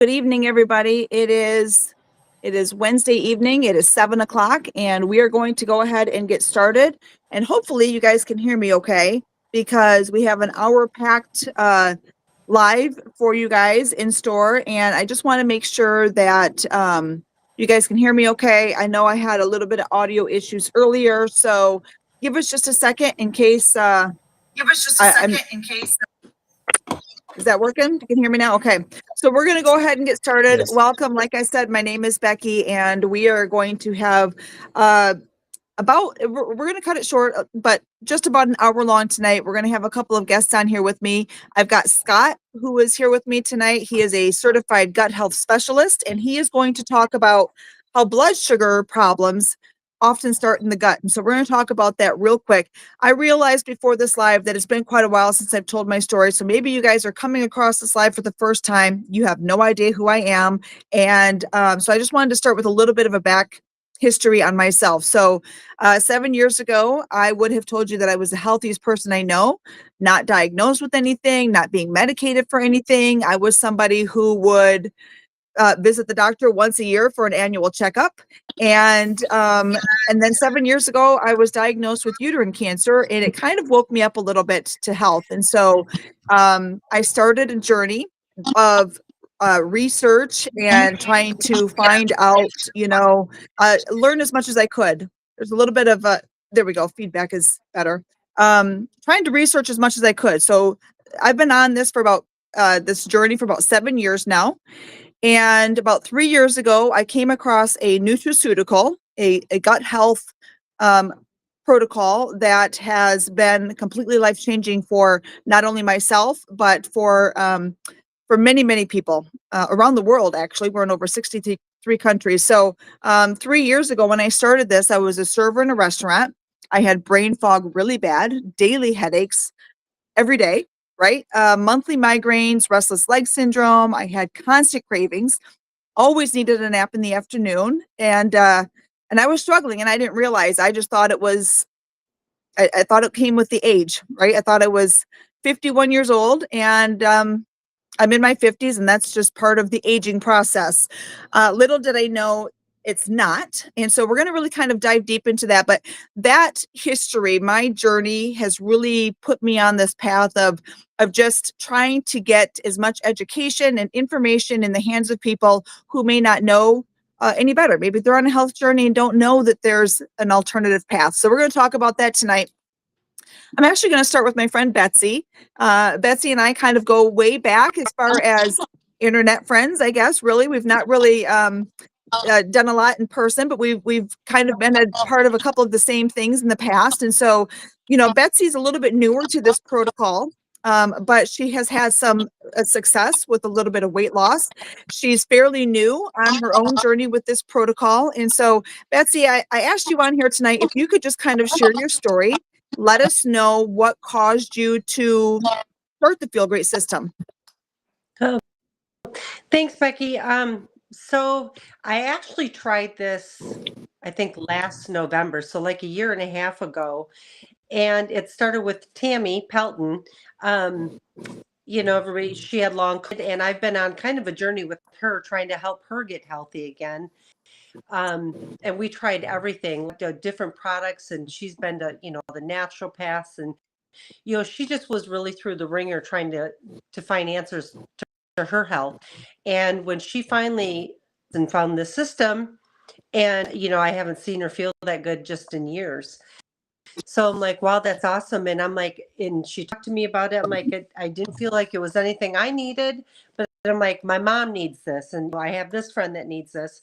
Good evening, everybody. It is Wednesday evening. It is 7 o'clock, and we are going to go ahead and get started. And hopefully, you guys can hear me okay because we have an hour packed live for you guys in store. And I just want to make sure that you guys can hear me okay. I know I had a little bit of audio issues earlier, so give us just a second in case. I'm Is that working? You can hear me now? Okay. So we're going to go ahead and get started. Yes. Welcome. Like I said, my name is Becky, and we are going to have we're going to cut it short, but just about an hour long tonight. We're going to have a couple of guests on here with me. I've got Scott, who is here with me tonight. He is a certified gut health specialist, and he is going to talk about how blood sugar problems often start in the gut. And so we're going to talk about that real quick. I realized before this live that it's been quite a while since I've told my story. So maybe you guys are coming across this live for the first time. You have no idea who I am. And so I just wanted to start with a little bit of a back history on myself. So 7 years ago, I would have told you that I was the healthiest person I know, not diagnosed with anything, not being medicated for anything. I was somebody who would visit the doctor once a year for an annual checkup. And then 7 years ago, I was diagnosed with uterine cancer, and it kind of woke me up a little bit to health. And so I started a journey of research and trying to find out, learn as much as I could. There's a little bit of there we go. Feedback is better. Trying to research as much as I could. So I've been on this for about this journey for about 7 years now. And about 3 years ago, I came across a nutraceutical, a gut health protocol that has been completely life changing for not only myself, but for many, many people around the world. Actually, we're in over 63 countries. So 3 years ago, when I started this, I was a server in a restaurant. I had brain fog really bad, daily headaches every day, right? Monthly migraines, restless leg syndrome. I had constant cravings, always needed a nap in the afternoon. And I was struggling, and I didn't realize. I just thought I thought it came with the age, right? I thought I was 51 years old, and I'm in my 50s, and that's just part of the aging process. Little did I know it's not. And so we're going to really kind of dive deep into that. But that history, my journey, has really put me on this path of just trying to get as much education and information in the hands of people who may not know any better. Maybe they're on a health journey and don't know that there's an alternative path. So we're going to talk about that tonight. I'm actually going to start with my friend Betsy. Betsy and I kind of go way back as far as internet friends, I guess. Really, we've not really done a lot in person, but we've kind of been a part of a couple of the same things in the past. And so, Betsy's a little bit newer to this protocol, but she has had some success with a little bit of weight loss. She's fairly new on her own journey with this protocol. And so, Betsy, I asked you on here tonight if you could just kind of share your story. Let us know what caused you to start the Feel Great system. Oh, thanks, Becky. So I actually tried this, I think last November, so like a year and a half ago, and it started with Tammy Pelton. Everybody, she had long, and I've been on kind of a journey with her, trying to help her get healthy again. And we tried everything, different products, and she's been to, the naturopaths, and she just was really through the ringer trying to find answers to her health. And when she finally found this system, and I haven't seen her feel that good just in years. So I'm like, wow, that's awesome. And I'm like, and she talked to me about it. I'm like, I didn't feel like it was anything I needed, but I'm like, my mom needs this, and I have this friend that needs this.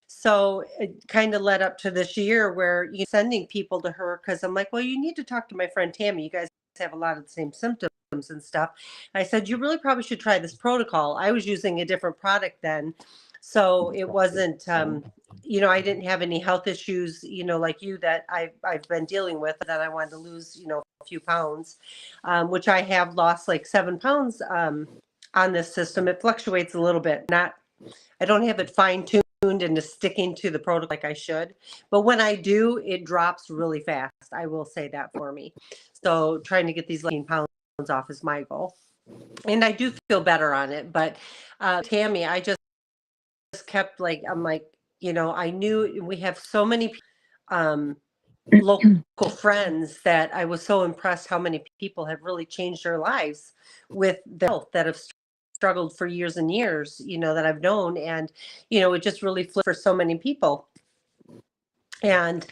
So it kind of led up to this year where you're sending people to her, because I'm like, well, you need to talk to my friend Tammy. You guys have a lot of the same symptoms and stuff. I said, you really probably should try this protocol. I was using a different product then. So it wasn't, I didn't have any health issues, like you, that I've been dealing with, that I wanted to lose, a few pounds, which I have lost like 7 pounds on this system. It fluctuates a little bit. I don't have it fine-tuned into sticking to the protocol like I should. But when I do, it drops really fast. I will say that for me. So trying to get these 18 pounds off is my goal. and I do feel better on it. But Tammy, I just kept like, I'm like, I knew we have so many local friends that I was so impressed how many people have really changed their lives with the health that have struggled for years and years, that I've known. And, it just really flipped for so many people. And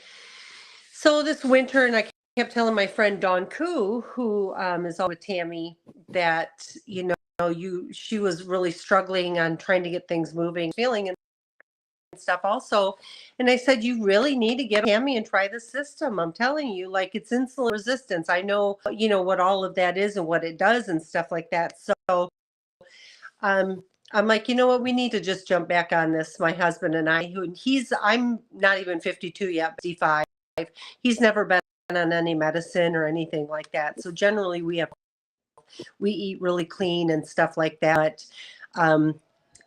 so this winter, and I kept telling my friend Dawn Koo, who is all with Tammy, that, she was really struggling on trying to get things moving, feeling and stuff also. And I said, you really need to get Tammy and try the system. I'm telling you, like, it's insulin resistance. I know, what all of that is and what it does and stuff like that. So I'm like, you know what, we need to just jump back on this, my husband and I, I'm not even 52 yet, 55. He's never been on any medicine or anything like that. So generally we eat really clean and stuff like that.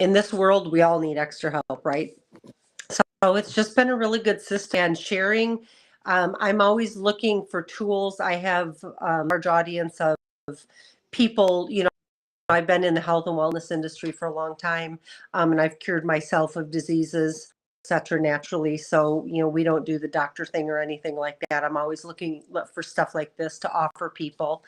In this world, we all need extra help, right? So it's just been a really good system and sharing. I'm always looking for tools. I have a large audience of people, I've been in the health and wellness industry for a long time, and I've cured myself of diseases, etc., naturally. So, we don't do the doctor thing or anything like that. I'm always looking for stuff like this to offer people.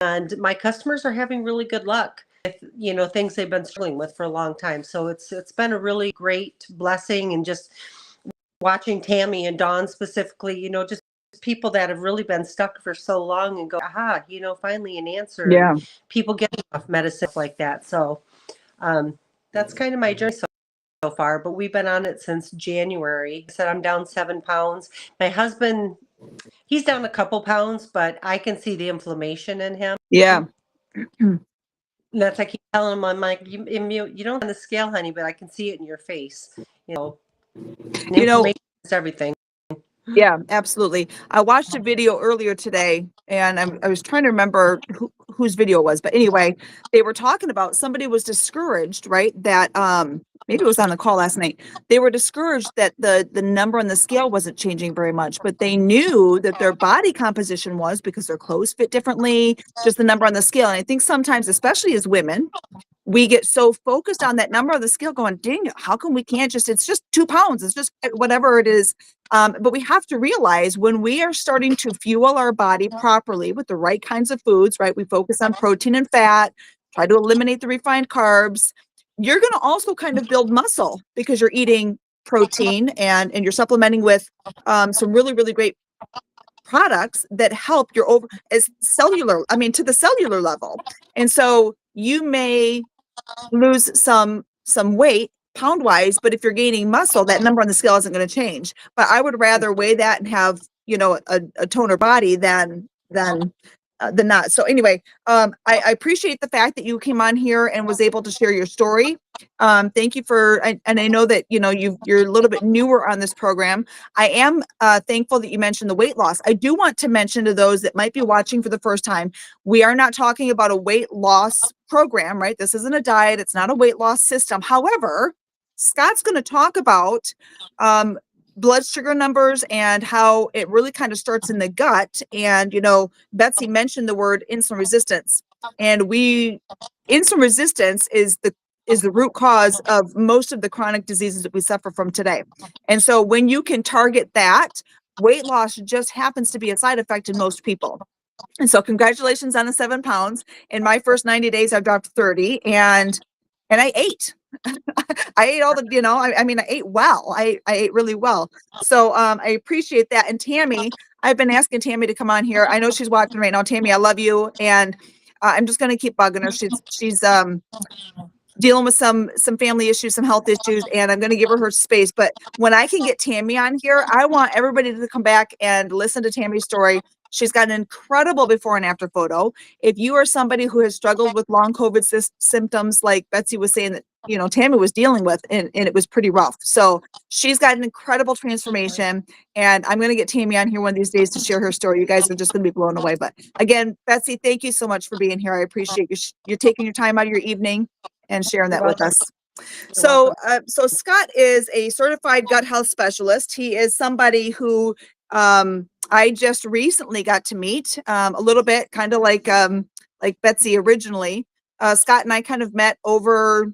And my customers are having really good luck with, things they've been struggling with for a long time. So it's been a really great blessing, and just watching Tammy and Dawn specifically, just people that have really been stuck for so long and go, aha, finally an answer. Yeah. And people getting off medicine like that. So that's kind of my journey so far, but we've been on it since January. I said I'm down 7 pounds. My husband, he's down a couple pounds, but I can see the inflammation in him. Yeah. And that's, I keep telling him, I'm like, you don't on the scale, honey, but I can see it in your face. Inflammation is everything. Yeah, absolutely. I watched a video earlier today, and I was trying to remember whose video it was, but anyway, they were talking about somebody was discouraged, right? That maybe it was on the call last night. They were discouraged that the number on the scale wasn't changing very much, but they knew that their body composition was, because their clothes fit differently, just the number on the scale. And I think sometimes, especially as women, we get so focused on that number on the scale going, dang, how come we can't it's just 2 pounds. It's just whatever it is. But we have to realize when we are starting to fuel our body properly with the right kinds of foods, right? We focus on protein and fat, try to eliminate the refined carbs. You're going to also kind of build muscle because you're eating protein and you're supplementing with some really, really great products that help your to the cellular level. And so you may lose some weight pound wise, but if you're gaining muscle, that number on the scale isn't going to change. But I would rather weigh that and have, a toner body than not. So anyway, I appreciate the fact that you came on here and was able to share your story. Thank you and I know that, you're a little bit newer on this program. I am thankful that you mentioned the weight loss. I do want to mention to those that might be watching for the first time, we are not talking about a weight loss program, right? This isn't a diet. It's not a weight loss system. However, Scott's going to talk about blood sugar numbers and how it really kind of starts in the gut. And, Betsy mentioned the word insulin resistance, and insulin resistance is the root cause of most of the chronic diseases that we suffer from today. And so when you can target that, weight loss just happens to be a side effect in most people. And so congratulations on the 7 pounds. In my first 90 days, I've dropped 30, and I ate. I ate all the, I ate well. I ate really well. So I appreciate that. And Tammy, I've been asking Tammy to come on here. I know she's watching right now. Tammy, I love you. And I'm just going to keep bugging her. She's dealing with some family issues, some health issues, and I'm going to give her space. But when I can get Tammy on here, I want everybody to come back and listen to Tammy's story. She's got an incredible before and after photo. If you are somebody who has struggled with long COVID symptoms, like Betsy was saying that, Tammy was dealing with, and it was pretty rough. So she's got an incredible transformation, and I'm going to get Tammy on here one of these days to share her story. You guys are just going to be blown away. But again, Betsy, thank you so much for being here. I appreciate you taking your time out of your evening and sharing that with us. So Scott is a certified gut health specialist. He is somebody who I just recently got to meet a little bit, kind of like like Betsy originally. Scott and I kind of met over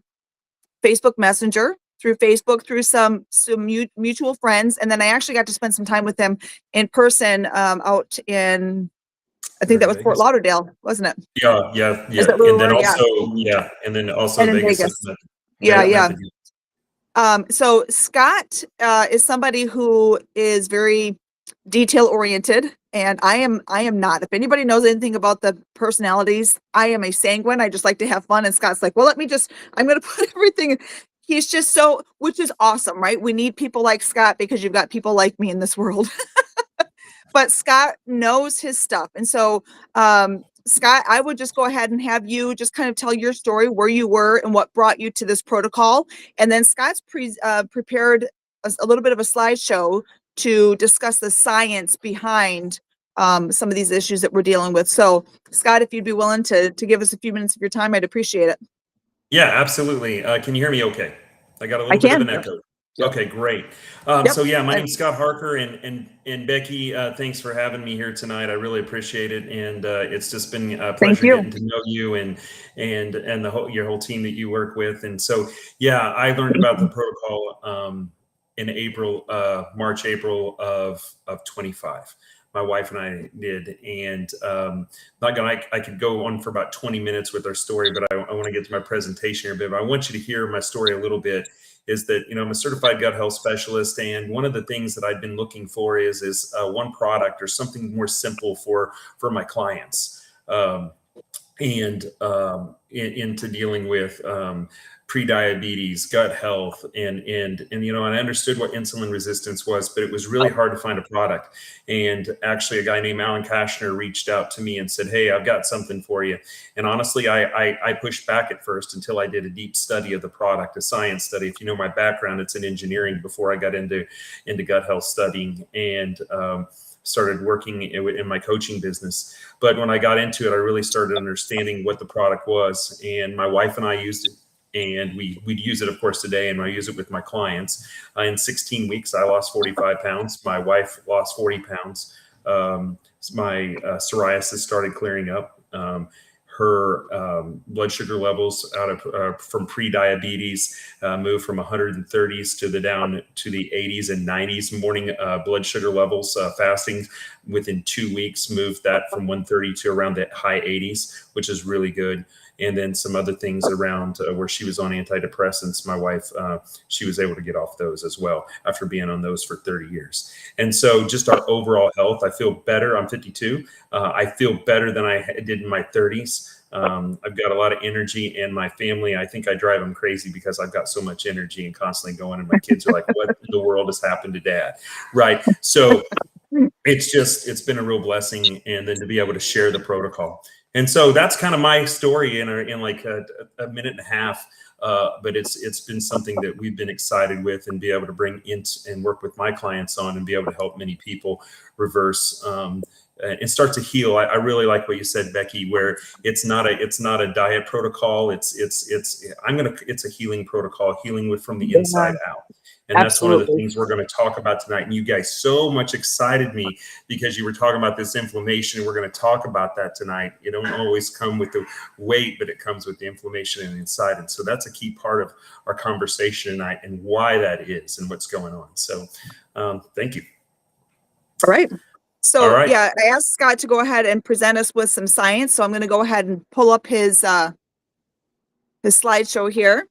Facebook Messenger, through Facebook, through some mutual friends, and then I actually got to spend some time with him in person out in, I think that was Fort Vegas. Lauderdale, wasn't it? Yeah. Is that where And we then were? Yeah. also, yeah, and then also And in Vegas. Vegas. Yeah, yeah. Method. So Scott is somebody who is very detail oriented, and I am not. If anybody knows anything about the personalities, I am a sanguine. I just like to have fun. And Scott's like, well, I'm going to put everything. He's just so, which is awesome, right? We need people like Scott because you've got people like me in this world. But Scott knows his stuff. And so, Scott, I would just go ahead and have you just kind of tell your story, where you were and what brought you to this protocol. And then Scott's prepared a little bit of a slideshow to discuss the science behind some of these issues that we're dealing with. So, Scott, if you'd be willing to give us a few minutes of your time, I'd appreciate it. Yeah, absolutely. Can you hear me okay? I got a little I bit can. of an echo. Yep. Okay, great. Yep. So yeah, my name's Scott Harker, and Becky, thanks for having me here tonight. I really appreciate it, and it's just been a pleasure you. getting to know you and your whole team that you work with. And so yeah, I learned about the protocol in March, April of 25. My wife and I did, and I could go on for about 20 minutes with our story, but I want to get to my presentation here a bit. But I want you to hear my story a little bit. Is that, I'm a certified gut health specialist, and one of the things that I've been looking for is one product or something more simple for my clients, into dealing with pre-diabetes, gut health, and I understood what insulin resistance was, but it was really hard to find a product. And actually, a guy named Alan Kashner reached out to me and said, "Hey, I've got something for you." And honestly, I pushed back at first until I did a deep study of the product, a science study. If you know my background, it's in engineering before I got into gut health studying, and started working in my coaching business. But when I got into it, I really started understanding what the product was, and my wife and I used it. And we'd use it, of course, today, and I use it with my clients. In 16 weeks, I lost 45 pounds. My wife lost 40 pounds. My psoriasis started clearing up. Her blood sugar levels from pre-diabetes moved from 130s down to the 80s and 90s. Morning blood sugar levels, fasting within 2 weeks, moved that from 130 to around the high 80s, which is really good. And then some other things around where she was on antidepressants. My wife, she was able to get off those as well after being on those for 30 years. And so just our overall health, I feel better. I'm 52. I feel better than I did in my 30s. I've got a lot of energy, and my family, I think I drive them crazy because I've got so much energy and constantly going, and my kids are like, what in the world has happened to Dad? Right. So it's been a real blessing. And then to be able to share the protocol. And so that's kind of my story in like a minute and a half. But it's been something that we've been excited with, and be able to bring in and work with my clients on, and be able to help many people reverse and start to heal. I really like what you said, Becky, where it's not a diet protocol. It's a healing protocol, healing from the inside out. And that's one of the things we're going to talk about tonight. And you guys so much excited me because you were talking about this inflammation, and we're going to talk about that tonight. It don't always come with the weight, but it comes with the inflammation and inside. And so that's a key part of our conversation tonight, and why that is and what's going on. So thank you. All right. So, All right. yeah, I asked Scott to go ahead and present us with some science. So I'm going to go ahead and pull up his slideshow here.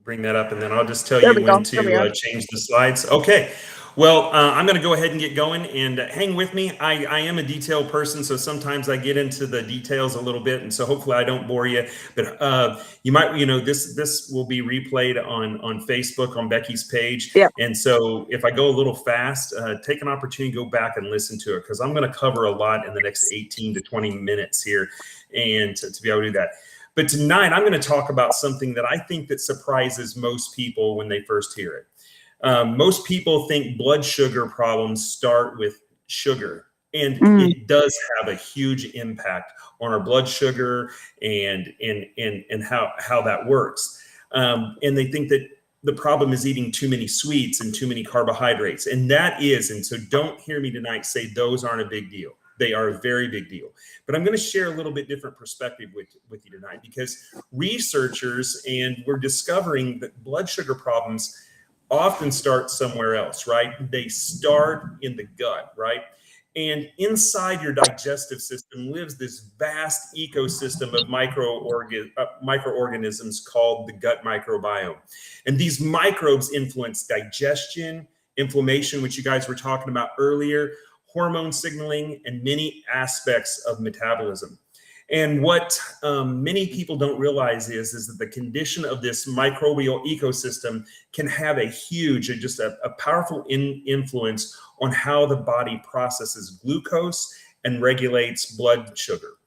Bring that up, and then I'll just tell you when to change the slides. Okay. Well, I'm going to go ahead and get going, and hang with me. I am a detailed person, so sometimes I get into the details a little bit, and so hopefully I don't bore you. But you might, this will be replayed on Facebook on Becky's page. Yep. And so if I go a little fast, take an opportunity to go back and listen to it, because I'm going to cover a lot in the next 18 to 20 minutes here, and to be able to do that. But tonight, I'm going to talk about something that I think that surprises most people when they first hear it. Most people think blood sugar problems start with sugar, and it does have a huge impact on our blood sugar and how that works. And they think that the problem is eating too many sweets and too many carbohydrates, and that is. And so don't hear me tonight say those aren't a big deal. They are a very big deal. But I'm going to share a little bit different perspective with you tonight, because researchers and we're discovering that blood sugar problems often start somewhere else, right? They start in the gut, right? And inside your digestive system lives this vast ecosystem of microorganisms called the gut microbiome. And these microbes influence digestion, inflammation, which you guys were talking about earlier, hormone signaling, and many aspects of metabolism. And what many people don't realize is that the condition of this microbial ecosystem can have a huge, just a powerful influence on how the body processes glucose and regulates blood sugar.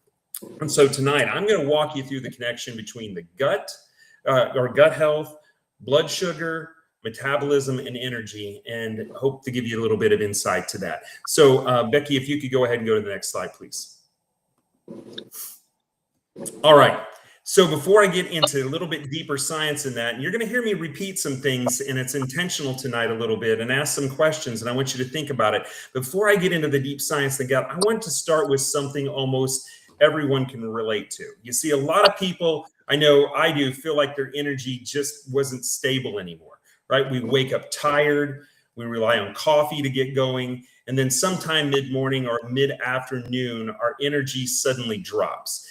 And so tonight, I'm going to walk you through the connection between the gut, or gut health, blood sugar, metabolism, and energy, and hope to give you a little bit of insight to that. So Becky, if you could go ahead and go to the next slide, please. All right. So before I get into a little bit deeper science in that, and you're going to hear me repeat some things, and it's intentional tonight a little bit, and ask some questions, and I want you to think about it. Before I get into the deep science of the gut, I want to start with something almost everyone can relate to. You see, a lot of people, I know I do, feel like their energy just wasn't stable anymore, right? We wake up tired, we rely on coffee to get going, and then sometime mid-morning or mid-afternoon, our energy suddenly drops.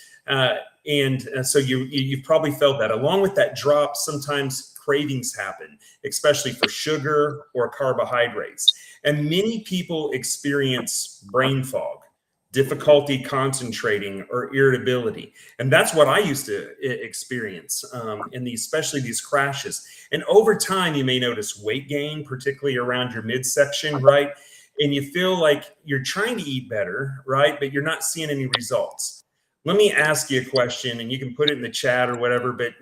So you've probably felt that. Along with that drop, sometimes cravings happen, especially for sugar or carbohydrates. And many people experience brain fog, difficulty concentrating, or irritability. And that's what I used to experience especially these crashes. And over time, you may notice weight gain, particularly around your midsection, right? And you feel like you're trying to eat better, right? But you're not seeing any results. Let me ask you a question, and you can put it in the chat or whatever, but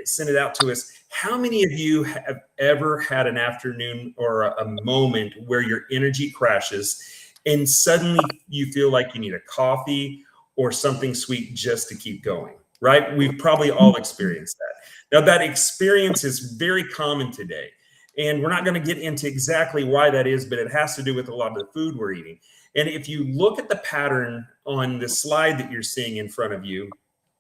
send it out to us. How many of you have ever had an afternoon or a moment where your energy crashes and suddenly you feel like you need a coffee or something sweet just to keep going, right? We've probably all experienced that. Now, that experience is very common today, and we're not going to get into exactly why that is, but it has to do with a lot of the food we're eating. And if you look at the pattern on the slide that you're seeing in front of you,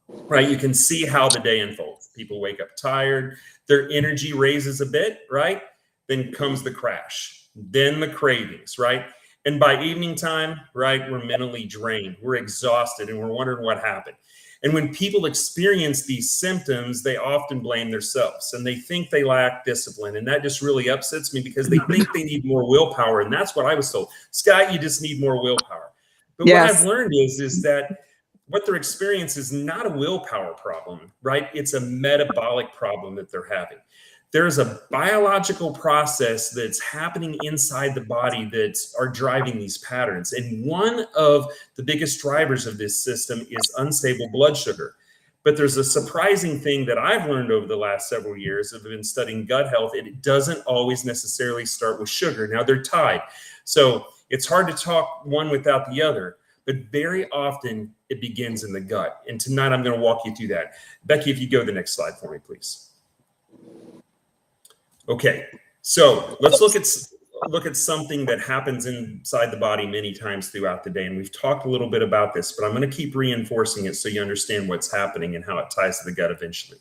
right, you can see how the day unfolds. People wake up tired, their energy raises a bit, right? Then comes the crash, then the cravings, right? And by evening time, right, we're mentally drained, we're exhausted, and we're wondering what happened. And when people experience these symptoms, they often blame themselves, and they think they lack discipline. And that just really upsets me, because they think they need more willpower. And that's what I was told. Scott, you just need more willpower. But Yes. What I've learned is that what they're experiencing is not a willpower problem, right? It's a metabolic problem that they're having. There's a biological process that's happening inside the body that are driving these patterns. And one of the biggest drivers of this system is unstable blood sugar. But there's a surprising thing that I've learned over the last several years. I've been studying gut health. It doesn't always necessarily start with sugar. Now, they're tied. So it's hard to talk one without the other. But very often it begins in the gut. And tonight I'm going to walk you through that. Becky, if you go to the next slide for me, please. Okay, so let's look at something that happens inside the body many times throughout the day. And we've talked a little bit about this, but I'm going to keep reinforcing it so you understand what's happening and how it ties to the gut eventually.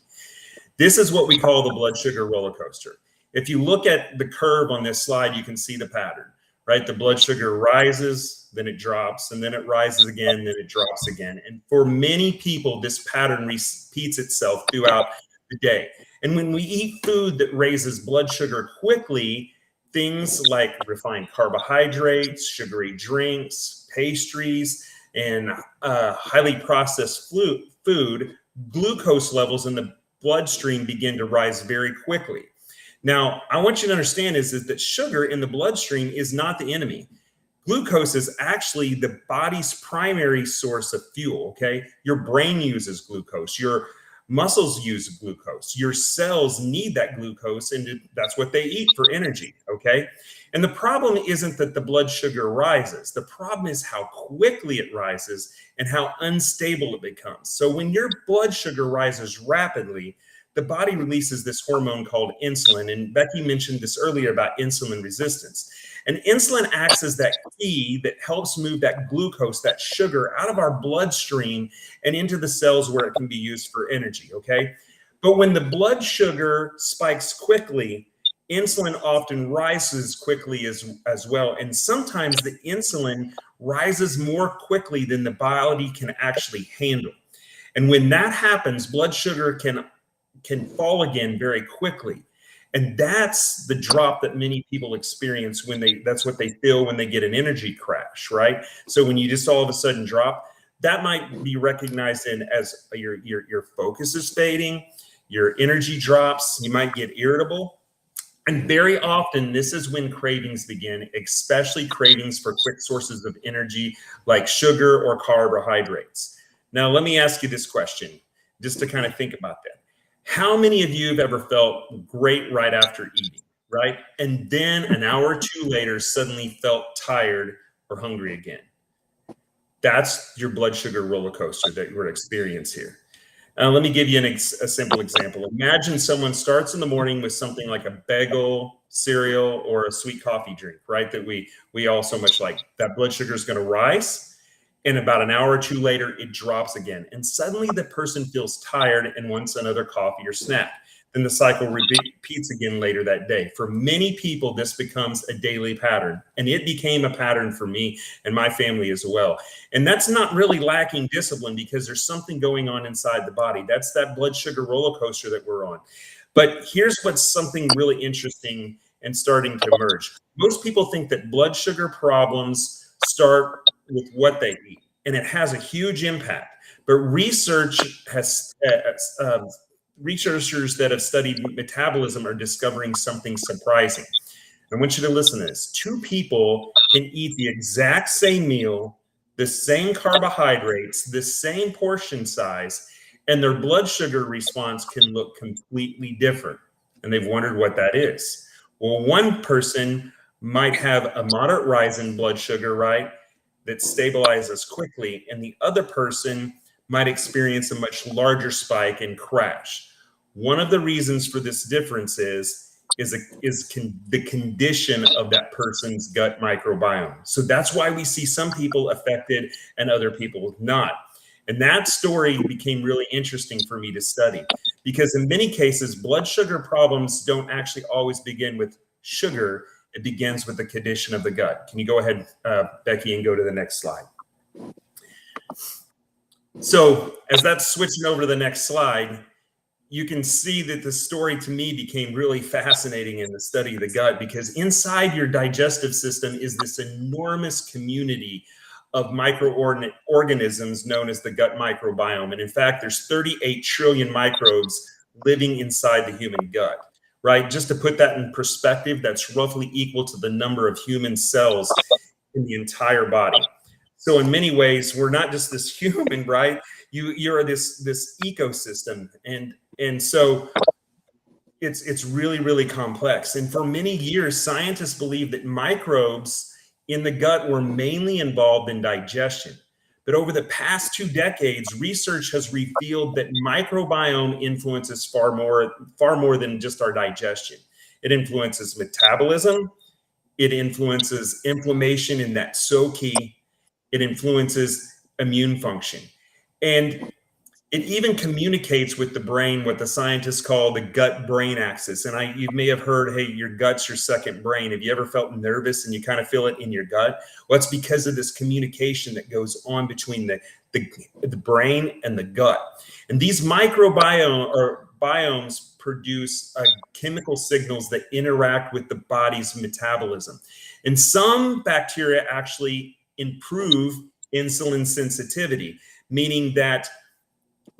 This is what we call the blood sugar roller coaster. If you look at the curve on this slide, you can see the pattern, right? The blood sugar rises, then it drops, and then it rises again, then it drops again. And for many people, this pattern repeats itself throughout the day. And when we eat food that raises blood sugar quickly, things like refined carbohydrates, sugary drinks, pastries, and highly processed food, glucose levels in the bloodstream begin to rise very quickly. Now, I want you to understand is that sugar in the bloodstream is not the enemy. Glucose is actually the body's primary source of fuel, okay? Your brain uses glucose. Your muscles use glucose. Your cells need that glucose, and that's what they eat for energy, okay? And the problem isn't that the blood sugar rises. The problem is how quickly it rises and how unstable it becomes. So when your blood sugar rises rapidly, the body releases this hormone called insulin. And Becky mentioned this earlier about insulin resistance. And insulin acts as that key that helps move that glucose, that sugar, out of our bloodstream and into the cells where it can be used for energy, okay? But when the blood sugar spikes quickly, insulin often rises quickly as well. And sometimes the insulin rises more quickly than the body can actually handle. And when that happens, blood sugar can fall again very quickly. And that's the drop that many people experience that's what they feel when they get an energy crash, right? So when you just all of a sudden drop, that might be recognized as your focus is fading, your energy drops, you might get irritable. And very often, this is when cravings begin, especially cravings for quick sources of energy like sugar or carbohydrates. Now, let me ask you this question, just to kind of think about that. How many of you have ever felt great right after eating, right? And then an hour or two later, suddenly felt tired or hungry again? That's your blood sugar roller coaster that we're experiencing here. Let me give you a simple example. Imagine someone starts in the morning with something like a bagel, cereal, or a sweet coffee drink, right? That we all so much like. That blood sugar is going to rise. And about an hour or two later, it drops again. And suddenly the person feels tired and wants another coffee or snack. Then the cycle repeats again later that day. For many people, this becomes a daily pattern. And it became a pattern for me and my family as well. And that's not really lacking discipline because there's something going on inside the body. That's that blood sugar roller coaster that we're on. But here's what's something really interesting and starting to emerge. Most people think that blood sugar problems start with what they eat, and it has a huge impact. But research has researchers that have studied metabolism are discovering something surprising. I want you to listen to this. Two people can eat the exact same meal, the same carbohydrates, the same portion size, and their blood sugar response can look completely different. And they've wondered what that is. Well, one person might have a moderate rise in blood sugar, right, that stabilizes quickly, and the other person might experience a much larger spike and crash. One of the reasons for this difference is the condition of that person's gut microbiome. So that's why we see some people affected and other people not. And that story became really interesting for me to study because in many cases, blood sugar problems don't actually always begin with sugar. It begins with the condition of the gut. Can you go ahead, Becky, and go to the next slide? So as that's switching over to the next slide, you can see that the story to me became really fascinating in the study of the gut because inside your digestive system is this enormous community of microorganisms known as the gut microbiome. And in fact, there's 38 trillion microbes living inside the human gut. Right? Just to put that in perspective, that's roughly equal to the number of human cells in the entire body. So in many ways, we're not just this human, right? You're this ecosystem. And so it's really, really complex. And for many years, scientists believed that microbes in the gut were mainly involved in digestion. But over the past 2 decades, research has revealed that microbiome influences far more than just our digestion. It influences metabolism. It influences inflammation, and that's so key. It influences immune function. And it even communicates with the brain, what the scientists call the gut-brain axis. And you may have heard, hey, your gut's your second brain. Have you ever felt nervous and you kind of feel it in your gut? Well, it's because of this communication that goes on between the brain and the gut. And these biomes produce chemical signals that interact with the body's metabolism. And some bacteria actually improve insulin sensitivity, meaning that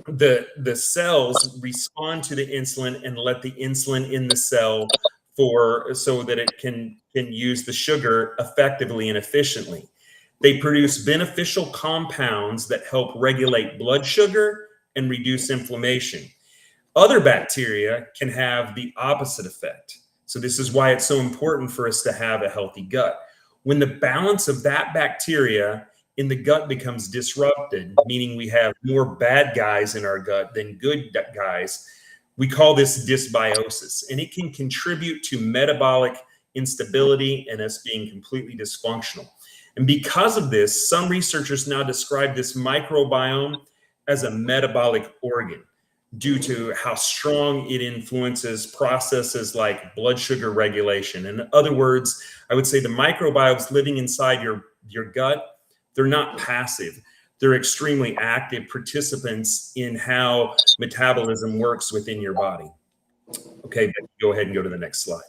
the cells respond to the insulin and let the insulin in the cell so that it can use the sugar effectively and efficiently. They produce beneficial compounds that help regulate blood sugar and reduce inflammation. Other bacteria can have the opposite effect. So this is why it's so important for us to have a healthy gut. When the balance of that bacteria in the gut becomes disrupted, meaning we have more bad guys in our gut than good guys, we call this dysbiosis, and it can contribute to metabolic instability, and us being completely dysfunctional. And because of this, some researchers now describe this microbiome as a metabolic organ due to how strong it influences processes like blood sugar regulation. In other words, I would say the microbiomes living inside your gut, they're not passive. They're extremely active participants in how metabolism works within your body. Okay, go ahead and go to the next slide.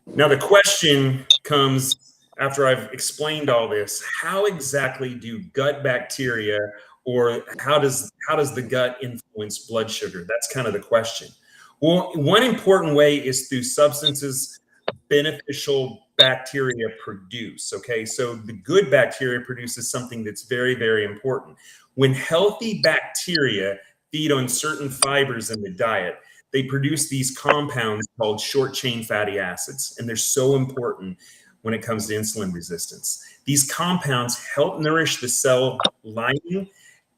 Now the question comes after I've explained all this: how exactly do gut bacteria, or how does the gut influence blood sugar? That's kind of the question. Well, one important way is through substances beneficial bacteria produce. Okay, so the good bacteria produces something that's very, very important. When healthy bacteria feed on certain fibers in the diet, they produce these compounds called short chain fatty acids, and they're so important when it comes to insulin resistance. These compounds help nourish the cell lining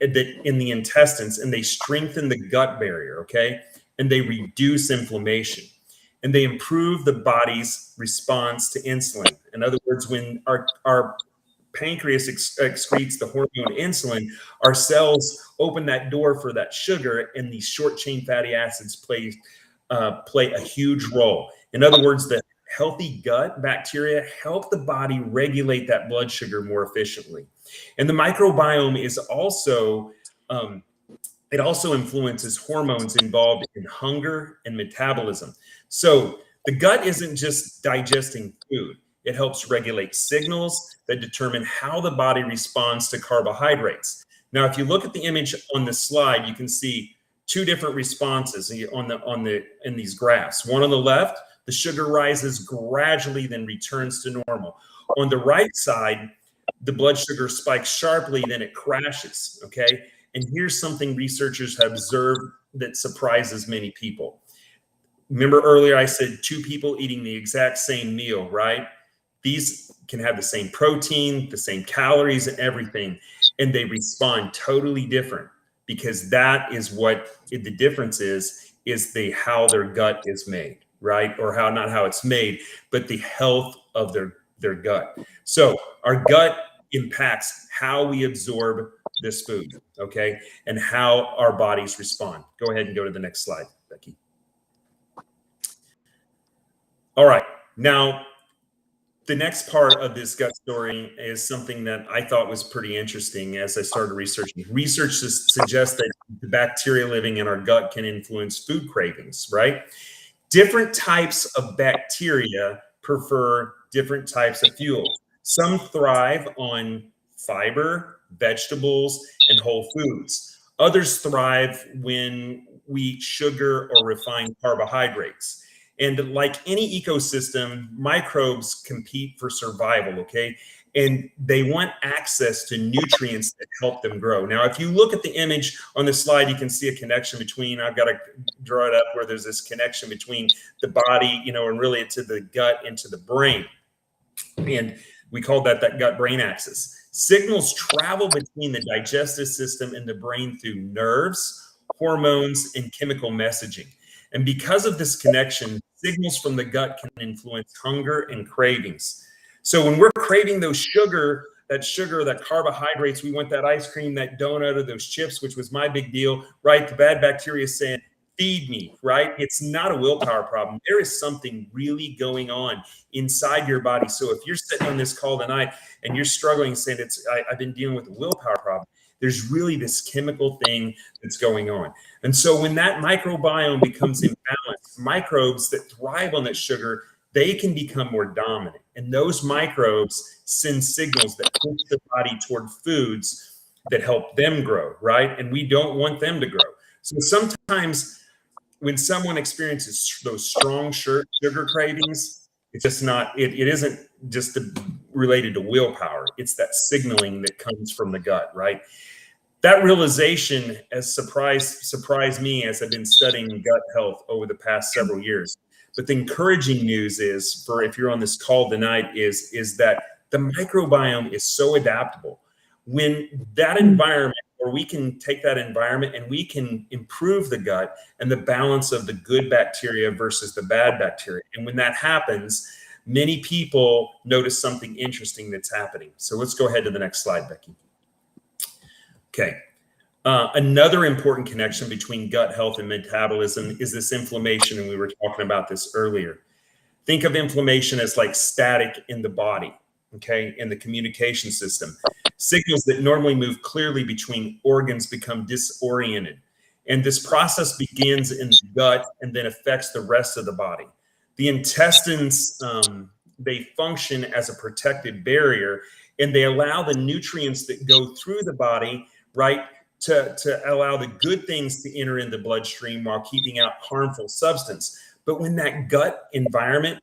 in the intestines, and they strengthen the gut barrier, okay? And they reduce inflammation, and they improve the body's response to insulin. In other words, when our pancreas excretes the hormone insulin, our cells open that door for that sugar, and these short chain fatty acids play a huge role. In other words, the healthy gut bacteria help the body regulate that blood sugar more efficiently. And the microbiome is also, it also influences hormones involved in hunger and metabolism. So the gut isn't just digesting food. It helps regulate signals that determine how the body responds to carbohydrates. Now, if you look at the image on the slide, you can see two different responses in these graphs. One on the left, the sugar rises gradually, then returns to normal. On the right side, the blood sugar spikes sharply, then it crashes, okay? And here's something researchers have observed that surprises many people. Remember earlier I said two people eating the exact same meal, right? These can have the same protein, the same calories and everything, and they respond totally different, because that is what the difference is how their gut is made, right? Or not how it's made, but the health of their gut. So our gut impacts how we absorb this food, okay? And how our bodies respond. Go ahead and go to the next slide, Becky. All right, now the next part of this gut story is something that I thought was pretty interesting as I started researching. Research suggests that the bacteria living in our gut can influence food cravings, right? Different types of bacteria prefer different types of fuel. Some thrive on fiber, vegetables, and whole foods. Others thrive when we eat sugar or refined carbohydrates. And like any ecosystem, microbes compete for survival, okay? And they want access to nutrients that help them grow. Now, if you look at the image on the slide, you can see a connection between, I've got to draw it up where there's this connection between the body, and really to the gut and to the brain. And we call that gut-brain axis. Signals travel between the digestive system and the brain through nerves, hormones, and chemical messaging. And because of this connection, signals from the gut can influence hunger and cravings. So when we're craving that sugar, that carbohydrates, we want that ice cream, that donut, or those chips, which was my big deal, right? The bad bacteria is saying, feed me, right? It's not a willpower problem. There is something really going on inside your body. So if you're sitting on this call tonight and you're struggling, saying I've been dealing with a willpower problem, there's really this chemical thing that's going on. And so when that microbiome becomes imbalanced, microbes that thrive on that sugar, they can become more dominant. And those microbes send signals that push the body toward foods that help them grow, right? And we don't want them to grow. So sometimes when someone experiences those strong sugar cravings, it's just not, it isn't just related to willpower. It's that signaling that comes from the gut, right? That realization has surprised me as I've been studying gut health over the past several years. But the encouraging news is, for if you're on this call tonight, is that the microbiome is so adaptable. When that environment or we can take that environment and we can improve the gut and the balance of the good bacteria versus the bad bacteria. And when that happens, many people notice something interesting that's happening. So let's go ahead to the next slide, Becky. Okay. Another important connection between gut health and metabolism is this inflammation, and we were talking about this earlier. Think of inflammation as like static in the body, okay, in the communication system. Signals that normally move clearly between organs become disoriented. And this process begins in the gut and then affects the rest of the body. The intestines, they function as a protective barrier, and they allow the nutrients that go through the body, right, to allow the good things to enter in the bloodstream while keeping out harmful substance. But when that gut environment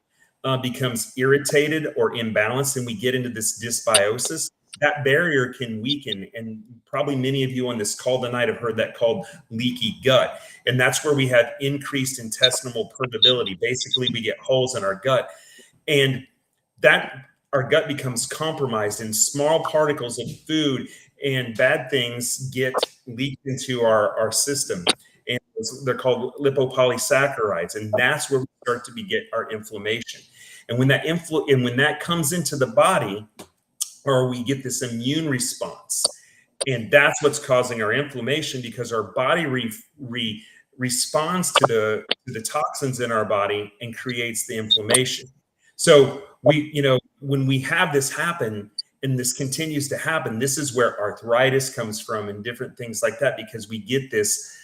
becomes irritated or imbalanced and we get into this dysbiosis, that barrier can weaken. And probably many of you on this call tonight have heard that called leaky gut. And that's where we have increased intestinal permeability. Basically, we get holes in our gut. And that our gut becomes compromised, and small particles of food and bad things get leaked into our system. And they're called lipopolysaccharides. And that's where we start to get our inflammation. And when that comes into the body, or we get this immune response, and that's what's causing our inflammation, because our body responds to the toxins in our body and creates the inflammation. So when we have this happen, and this continues to happen, this is where arthritis comes from and different things like that, because we get this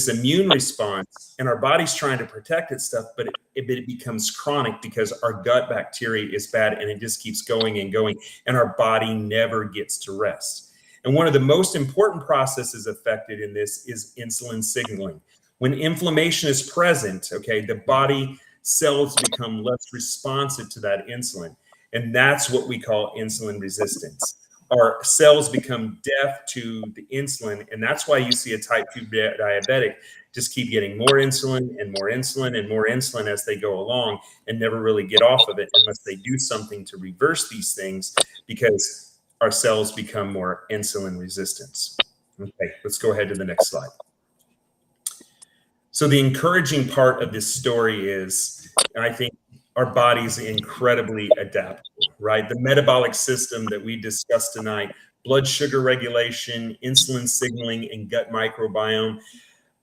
immune response and our body's trying to protect its stuff, but it becomes chronic because our gut bacteria is bad, and it just keeps going and going, and our body never gets to rest. And one of the most important processes affected in this is insulin signaling. When inflammation is present, okay, the body cells become less responsive to that insulin. And that's what we call insulin resistance. Our cells become deaf to the insulin. And that's why you see a type 2 diabetic just keep getting more insulin and more insulin and more insulin as they go along, and never really get off of it unless they do something to reverse these things, because our cells become more insulin resistant. Okay, let's go ahead to the next slide. So the encouraging part of this story is, I think, our body's incredibly adaptable, right? The metabolic system that we discussed tonight, blood sugar regulation, insulin signaling, and gut microbiome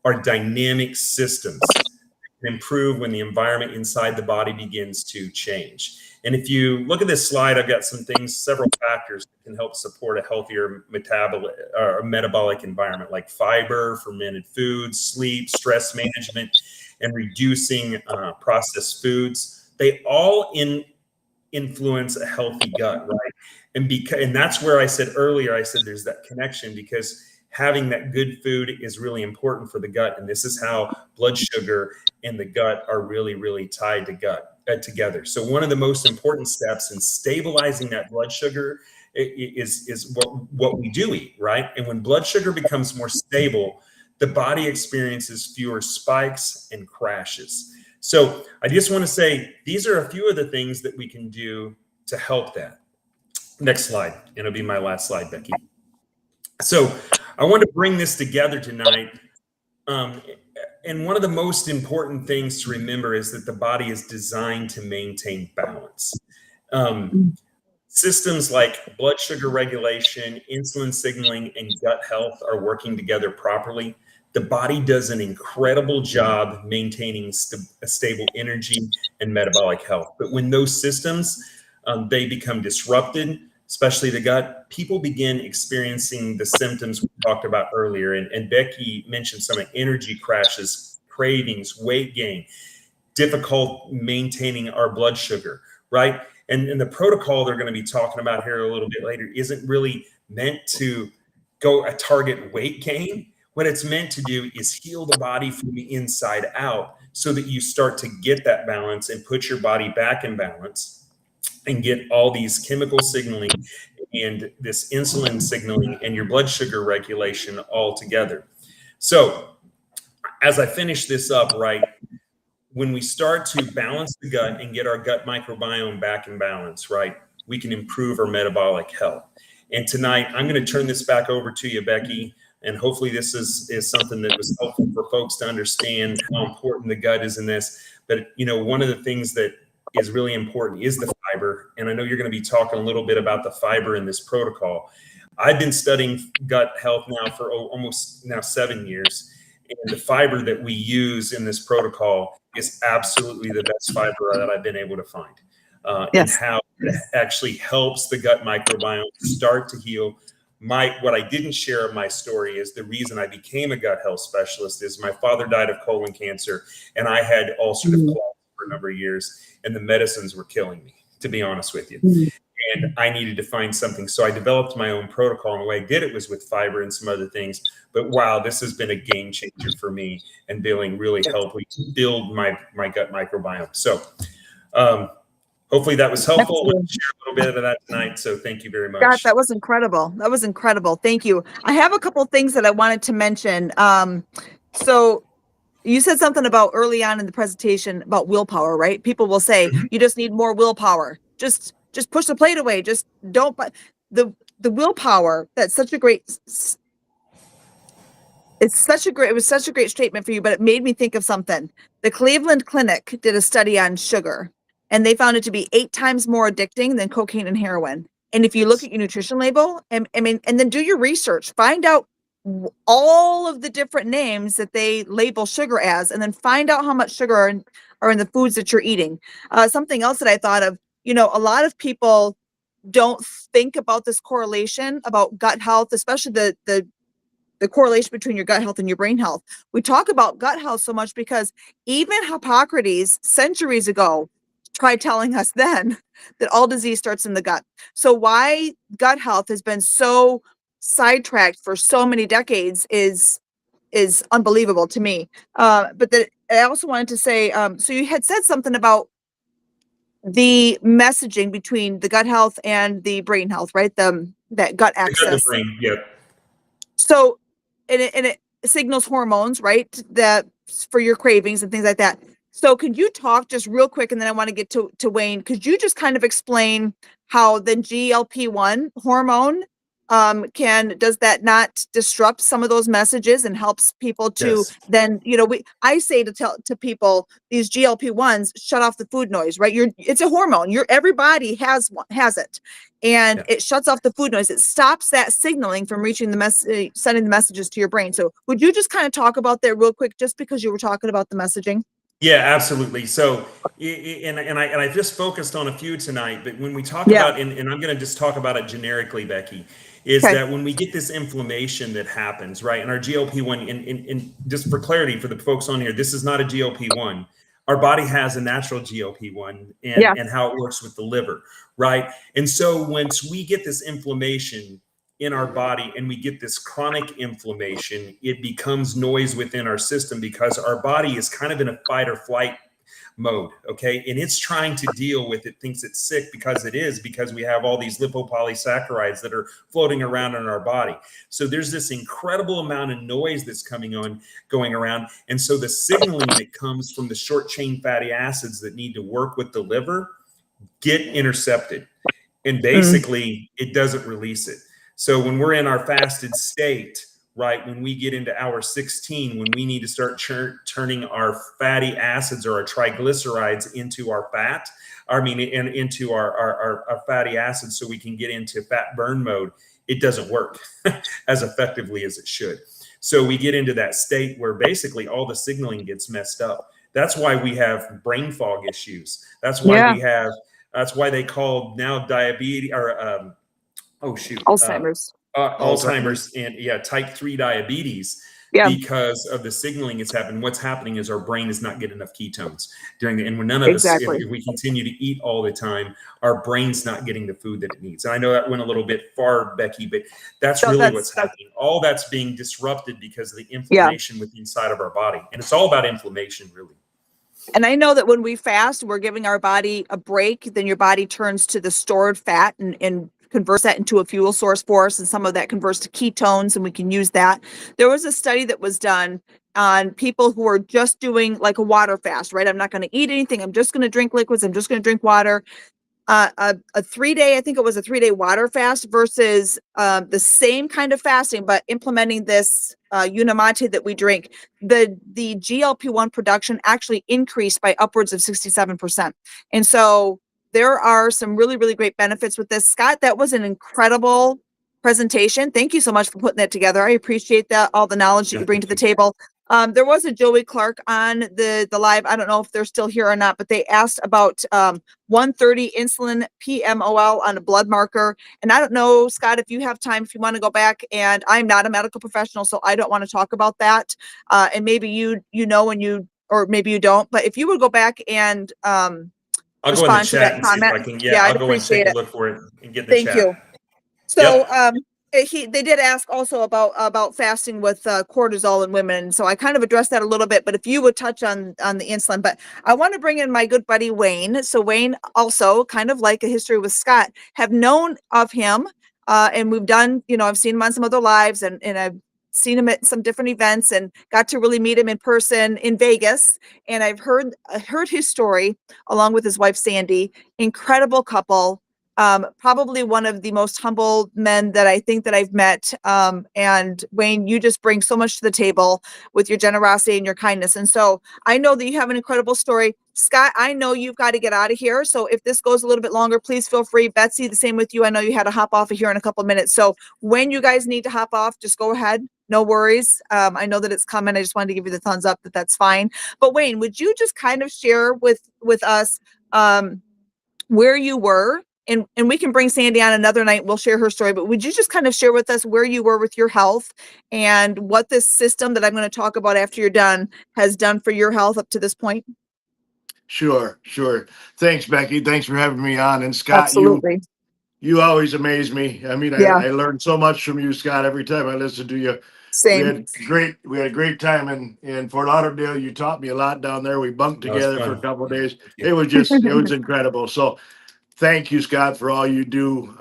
are dynamic systems that can improve when the environment inside the body begins to change. And if you look at this slide, I've got some things, several factors that can help support a healthier metabolic environment, like fiber, fermented foods, sleep, stress management, and reducing processed foods. They all influence a healthy gut, right? And that's where I said earlier, I said there's that connection, because having that good food is really important for the gut. And this is how blood sugar and the gut are really, really tied together. So one of the most important steps in stabilizing that blood sugar is what we do eat, right? And when blood sugar becomes more stable, the body experiences fewer spikes and crashes. So I just want to say, these are a few of the things that we can do to help that. Next slide, and it'll be my last slide, Becky. So I want to bring this together tonight. And one of the most important things to remember is that the body is designed to maintain balance. Systems like blood sugar regulation, insulin signaling, and gut health are working together properly. The body does an incredible job maintaining a stable energy and metabolic health. But when those systems, they become disrupted, especially the gut, people begin experiencing the symptoms we talked about earlier. And Becky mentioned some energy crashes, cravings, weight gain, difficult maintaining our blood sugar, right? And the protocol they're going to be talking about here a little bit later isn't really meant to go target weight gain. What it's meant to do is heal the body from the inside out, so that you start to get that balance and put your body back in balance and get all these chemical signaling and this insulin signaling and your blood sugar regulation all together. So as I finish this up, right, when we start to balance the gut and get our gut microbiome back in balance, right, we can improve our metabolic health. And tonight, I'm going to turn this back over to you, Becky. And hopefully this is something that was helpful for folks to understand how important the gut is in this. But, one of the things that is really important is the fiber. And I know you're going to be talking a little bit about the fiber in this protocol. I've been studying gut health now for almost 7 years. And the fiber that we use in this protocol is absolutely the best fiber that I've been able to find. And how it actually helps the gut microbiome start to heal. What I didn't share of my story is the reason I became a gut health specialist is my father died of colon cancer, and I had ulcerative colitis for a number of years, and the medicines were killing me, to be honest with you. And I needed to find something. So I developed my own protocol, and the way I did it was with fiber and some other things. But wow, this has been a game changer for me and really helping build my gut microbiome. So hopefully that was helpful. We'll share a little bit of that tonight. So thank you very much. God, that was incredible. That was incredible. Thank you. I have a couple of things that I wanted to mention. So you said something about early on in the presentation about willpower, right? People will say, you just need more willpower. Just push the plate away. Just don't. But the willpower, that's such a great, it was such a great statement for you, but it made me think of something. The Cleveland Clinic did a study on sugar, and they found it to be 8 times more addicting than cocaine and heroin. And if you look at your nutrition label, and then do your research, find out all of the different names that they label sugar as, and then find out how much sugar are in the foods that you're eating. Something else that I thought of, a lot of people don't think about this correlation about gut health, especially the correlation between your gut health and your brain health. We talk about gut health so much because even Hippocrates centuries ago tried telling us then that all disease starts in the gut. So why gut health has been so sidetracked for so many decades is unbelievable to me. But I also wanted to say, so you had said something about the messaging between the gut health and the brain health, right? That gut access. The brain, yeah. So, and it signals hormones, right? That for your cravings and things like that. So could you talk just real quick, and then I want to get to Wayne. Could you just kind of explain how the GLP-1 hormone does that not disrupt some of those messages and helps people to then, I say to people, these GLP-1s shut off the food noise, right? It's a hormone. Everybody has it. And it shuts off the food noise. It stops that signaling from reaching sending the messages to your brain. So would you just kind of talk about that real quick, just because you were talking about the messaging? Yeah, absolutely. So, and I just focused on a few tonight, but when we talk about, and I'm going to just talk about it generically, Becky, is that when we get this inflammation that happens, right? And our GLP-1, and just for clarity for the folks on here, this is not a GLP-1. Our body has a natural GLP-1 and how it works with the liver, right? And so once we get this inflammation in our body and we get this chronic inflammation, it becomes noise within our system because our body is kind of in a fight or flight mode, okay? And it's trying to deal with it, thinks it's sick because we have all these lipopolysaccharides that are floating around in our body. So there's this incredible amount of noise that's going around. And so the signaling that comes from the short chain fatty acids that need to work with the liver get intercepted. And basically it doesn't release it. So when we're in our fasted state, right, when we get into hour 16, when we need to start turning our fatty acids or our triglycerides into our fat, into our fatty acids so we can get into fat burn mode, it doesn't work as effectively as it should. So we get into that state where basically all the signaling gets messed up. That's why we have brain fog issues. That's why that's why they call now diabetes or Alzheimer's. Alzheimer's and type 3 diabetes because of the signaling that's happening. What's happening is our brain is not getting enough ketones and when none of us, if we continue to eat all the time, our brain's not getting the food that it needs. And I know that went a little bit far, Becky, but that's what's happening. All that's being disrupted because of the inflammation within inside of our body. And it's all about inflammation, really. And I know that when we fast, we're giving our body a break, then your body turns to the stored fat and converts that into a fuel source for us, and some of that converts to ketones, and we can use that. There was a study that was done on people who are just doing like a water fast, right? I'm not going to eat anything. I'm just going to drink liquids. I'm just going to drink water. a 3-day, I think it was a 3-day water fast versus the same kind of fasting, but implementing this Unamate that we drink, the GLP-1 production actually increased by upwards of 67%. And so there are some really, really great benefits with this. Scott, that was an incredible presentation. Thank you so much for putting that together. I appreciate that, all the knowledge that Yeah, you bring to thank the you. table. There was a Joey Clark on the live. I don't know if they're still here or not, but they asked about 130 insulin PMOL on a blood marker. And I don't know, Scott, if you have time, if you want to go back, and I'm not a medical professional, so I don't want to talk about that. And maybe you know, and you, or maybe you don't, but if you would go back and I'll go in the respond to chat that and see if I comment, can. yeah, Yeah, I'll I'd go and take appreciate a it. look for it and get in the Thank chat. you. So, Yep. they did ask also about fasting with cortisol in women. So I kind of addressed that a little bit, but if you would touch on the insulin, but I want to bring in my good buddy Wayne. So Wayne, also kind of like a history with Scott, have known of him, and we've done, I've seen him on some other lives, and I've seen him at some different events, and got to really meet him in person in Vegas. And I've heard his story along with his wife Sandy. Incredible couple, probably one of the most humble men that I think that I've met. And Wayne, you just bring so much to the table with your generosity and your kindness. And so I know that you have an incredible story. Scott, I know you've got to get out of here. So if this goes a little bit longer, please feel free. Betsy, the same with you. I know you had to hop off of here in a couple of minutes. So when you guys need to hop off, just go ahead. No worries. I know that it's coming. I just wanted to give you the thumbs up that that's fine. But Wayne, would you just kind of share with us where you were, and we can bring Sandy on another night. We'll share her story, but would you just kind of share with us where you were with your health and what this system that I'm going to talk about after you're done has done for your health up to this point? Sure, sure. Thanks, Becky. Thanks for having me on. And Scott, Absolutely. you always amaze me. I mean, Yeah, I learn so much from you, Scott, every time I listen to you. same. We had a great time in Fort Lauderdale. You taught me a lot down there. We bunked That was together for a fun. couple of days. Thank you. It was incredible. So thank you, Scott, for all you do.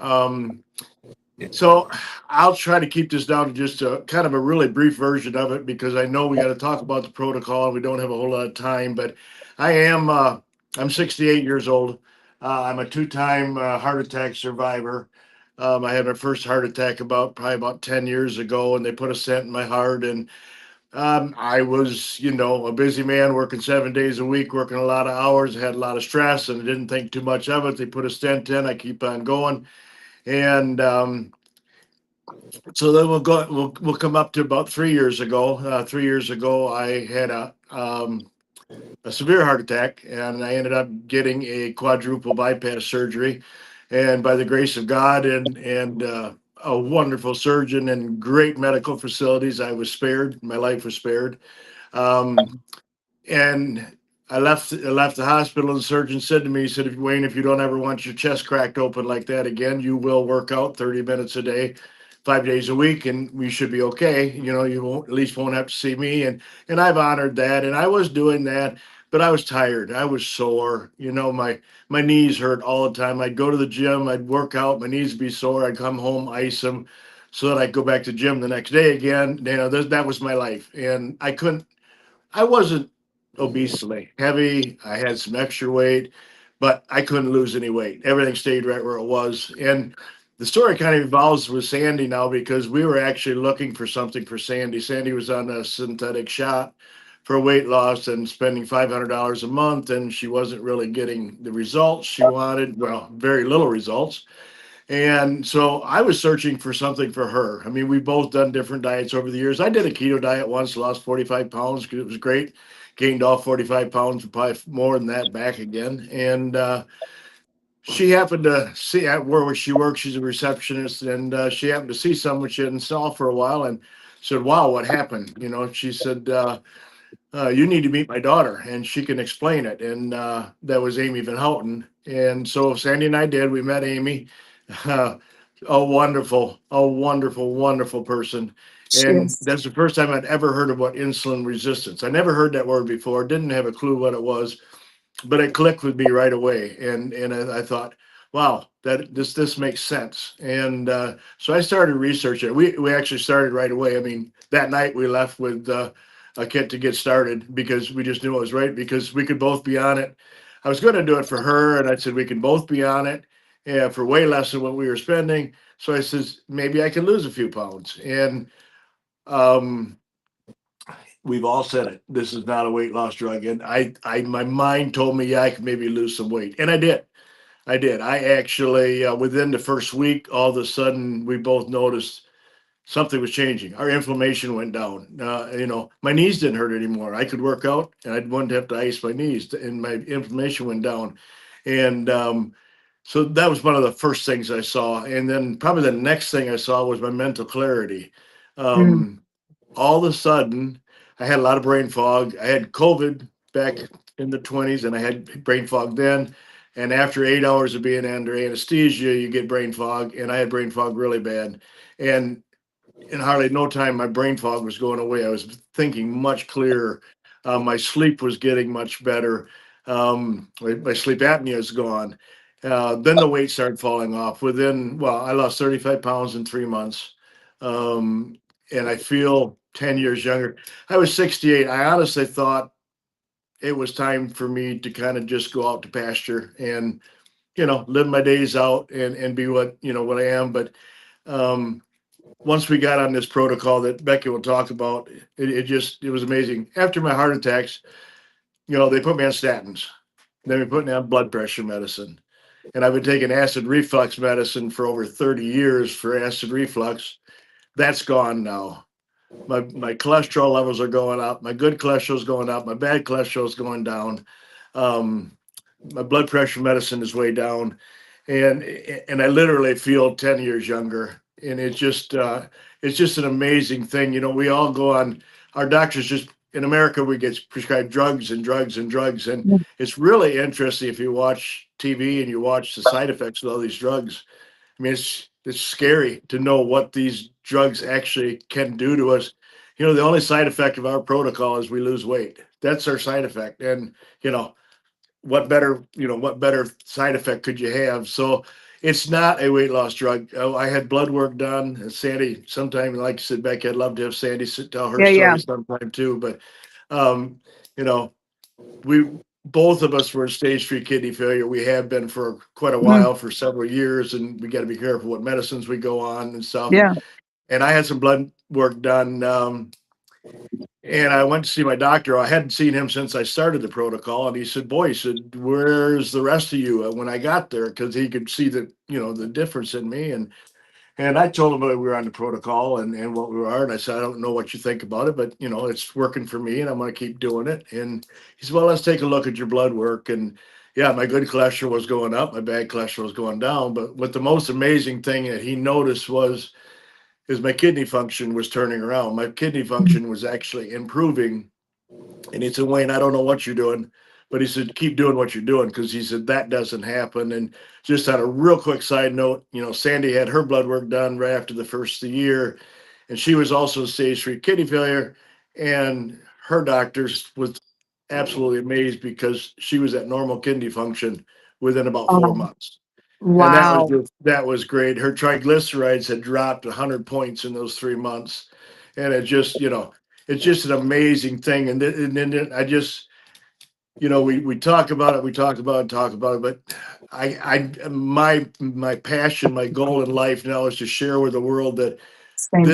So I'll try to keep this down to just a kind of a really brief version of it, because I know we got to talk about the protocol and we don't have a whole lot of time. But I'm 68 years old. I'm a two-time heart attack survivor. I had my first heart attack probably about 10 years ago, and they put a stent in my heart. And I was, a busy man working 7 days a week, working a lot of hours. I had a lot of stress, and I didn't think too much of it. They put a stent in. I keep on going. And so then we'll come up to about 3 years ago. 3 years ago, I had a severe heart attack, and I ended up getting a quadruple bypass surgery. And by the grace of God and a wonderful surgeon and great medical facilities, I was spared. My life was spared. Um, and I left the hospital, and the surgeon said to me, he said, Wayne, if you don't ever want your chest cracked open like that again, you will work out 30 minutes a day, 5 days a week, and we should be okay. You won't, at least won't have to see me. And I've honored that. And I was doing that, but I was tired. I was sore. My knees hurt all the time. I'd go to the gym, I'd work out, my knees would be sore. I'd come home, ice them so that I'd go back to the gym the next day again. That was my life. And I wasn't obesely heavy. I had some extra weight, but I couldn't lose any weight. Everything stayed right where it was. And the story kind of evolves with Sandy now, because we were actually looking for something for Sandy. Sandy was on a synthetic shot for weight loss and spending $500 a month, and she wasn't really getting the results she wanted. Well, very little results. And so I was searching for something for her. I mean, we've both done different diets over the years. I did a keto diet once, lost 45 pounds because it was great. Gained off 45 pounds, probably more than that back again. And she happened to see at where she works. She's a receptionist, and she happened to see someone she hadn't saw for a while, and said, "Wow, what happened?" She said, "You need to meet my daughter, and she can explain it." And that was Amy Van Houten. And so Sandy and I did. We met Amy. A wonderful, wonderful person. And Cheers. that's the first time I'd ever heard about insulin resistance. I never heard that word before, didn't have a clue what it was, but it clicked with me right away. And I thought, wow, that this makes sense. And so I started researching it. We actually started right away. I mean, that night we left with a kit to get started, because we just knew it was right, because we could both be on it. I was going to do it for her, and I said we can both be on it, for way less than what we were spending. So I says maybe I can lose a few pounds, and um, we've all said it. This is not a weight loss drug, and my mind told me, yeah, I could maybe lose some weight, and I did. I did. I actually, within the first week, all of a sudden, we both noticed something was changing. Our inflammation went down. My knees didn't hurt anymore. I could work out, and I wouldn't have to ice my knees, and my inflammation went down. And so that was one of the first things I saw. And then probably the next thing I saw was my mental clarity. Mm. All of a sudden, I had a lot of brain fog. I had COVID back in the 20s, and I had brain fog then. And after 8 hours of being under anesthesia, you get brain fog. And I had brain fog really bad. And in hardly no time, my brain fog was going away. I was thinking much clearer. My sleep was getting much better. My sleep apnea is gone. Then the weight started falling off. I lost 35 pounds in 3 months. And I feel 10 years younger. I was 68. I honestly thought it was time for me to kind of just go out to pasture and, live my days out and be what I am. But once we got on this protocol that Becky will talk about, it was amazing. After my heart attacks, they put me on statins. Then they put me on blood pressure medicine. And I've been taking acid reflux medicine for over 30 years for acid reflux. That's gone now. My cholesterol levels are going up. My good cholesterol is going up. My bad cholesterol is going down. My blood pressure medicine is way down, and I literally feel 10 years younger. And it's just an amazing thing. We all go on. Our doctors just in America we get prescribed drugs and drugs and drugs, and Mm. it's really interesting if you watch TV and you watch the side effects of all these drugs. I mean, it's scary to know what these drugs actually can do to us. The only side effect of our protocol is we lose weight. That's our side effect. And, what better side effect could you have? So it's not a weight loss drug. Oh, I had blood work done. Sandy, sometime, like you said, Becky, I'd love to have Sandy tell her Yeah, yeah. story sometime too. But, you know, we both of us were in stage 3 kidney failure. We have been for quite a Mm. while, for several years, and we got to be careful what medicines we go on and stuff. Yeah. And I had some blood work done, and I went to see my doctor. I hadn't seen him since I started the protocol, and he said, "Boy," he said, "where's the rest of you?" When I got there, because he could see the difference in me, and I told him that we were on the protocol and what we were. And I said, I don't know what you think about it, but it's working for me and I'm going to keep doing it. And he said, well, let's take a look at your blood work. And yeah, my good cholesterol was going up, my bad cholesterol was going down. But what the most amazing thing that he noticed is my kidney function was turning around. My kidney function was actually improving. And he said, Wayne, I don't know what you're doing, but he said, keep doing what you're doing, because he said that doesn't happen. And just on a real quick side note, Sandy had her blood work done right after the first of the year, and she was also in stage 3 kidney failure. And her doctors was absolutely amazed because she was at normal kidney function within about 4 months. And Wow. that was great. Her triglycerides had dropped 100 points in those 3 months, and it's just an amazing thing. And then I just, we talk about it, talk about it, but my passion, my goal in life now is to share with the world that Same.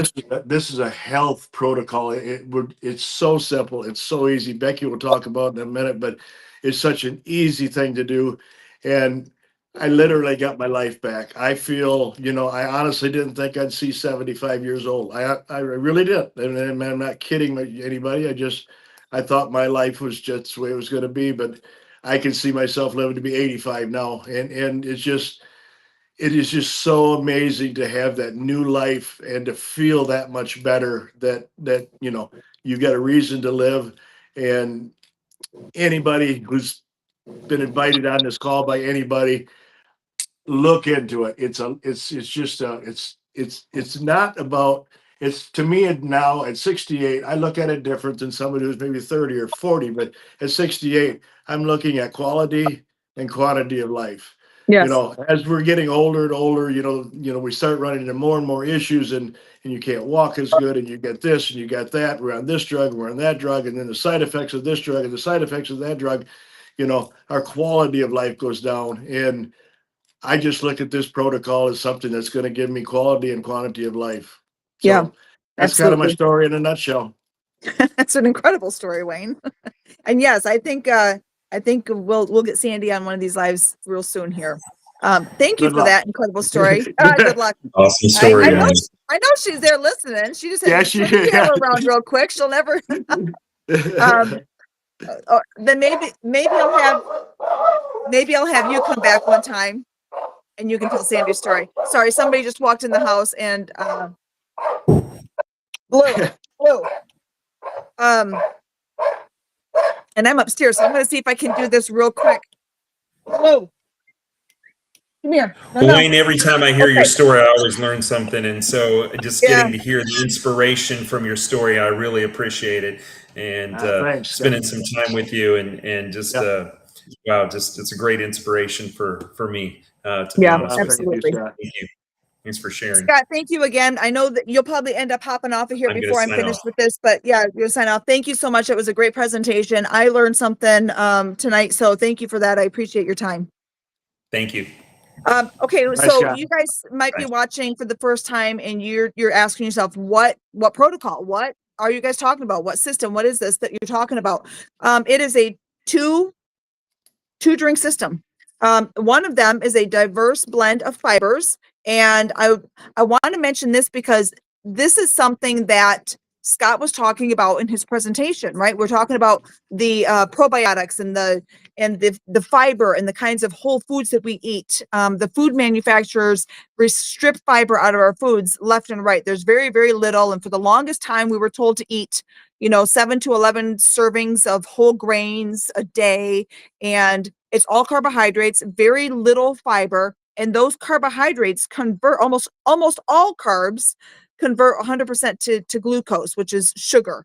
this is a health protocol. It's so simple, it's so easy. Becky will talk about it in a minute, but it's such an easy thing to do, and I literally got my life back. I feel, I honestly didn't think I'd see 75 years old. I really did. And I'm not kidding anybody. I thought my life was just the way it was going to be, but I can see myself living to be 85 now. And it is just so amazing to have that new life and to feel that much better that you got a reason to live. And anybody who's been invited on this call by anybody, look into it. It's not about, it's to me now at 68, I look at it different than somebody who's maybe 30 or 40, but at 68, I'm looking at quality and quantity of life. Yes. As we're getting older and older, we start running into more and more issues, and you can't walk as good, and you get this and you got that. We're on this drug, we're on that drug, and then the side effects of this drug and the side effects of that drug. our quality of life goes down. And I just look at this protocol as something that's going to give me quality and quantity of life. So Yeah, that's kind of my absolutely. story in a nutshell. That's an incredible story, Wayne. And yes, I think we'll get Sandy on one of these lives real soon here. Thank you Good for luck. that incredible story. Good luck. Awesome I, story. I know man. I know she's there listening. She just Yeah, had she- to have her around real quick. She'll never. Then maybe I'll have you come back one time, and you can tell Sandy's story. Sorry, somebody just walked in the house and Blue. And I'm upstairs, so I'm going to see if I can do this real quick. Blue, come here. No, Well, no. Wayne, every time I hear your Okay. story, I always learn something. And so just Yeah. getting to hear the inspiration from your story, I really appreciate it. And Thanks. spending some time with you and just, Yeah. wow, just it's a great inspiration for me, to be Yeah, honest with you. absolutely. Thank you. Thanks for sharing. Scott, thank you again. I know that you'll probably end up hopping off of here I'm gonna before I'm sign finished off. with this, but yeah, you'll sign off. Thank you so much. It was a great presentation. I learned something tonight, so thank you for that. I appreciate your time. Thank you. Okay, Nice so job. you guys might be Thanks. watching for the first time, and you're asking yourself, what protocol? What are you guys talking about? What system? What is this that you're talking about? It is a two drink system. One of them is a diverse blend of fibers, and I want to mention this because this is something that Scott was talking about in his presentation, right? We're talking about the probiotics and the fiber and the kinds of whole foods that we eat. The food manufacturers strip fiber out of our foods left and right. There's very, very little, and for the longest time, we were told to eat, 7 to 11 servings of whole grains a day, and it's all carbohydrates, very little fiber, and those carbohydrates convert almost all carbs convert 100% to glucose, which is sugar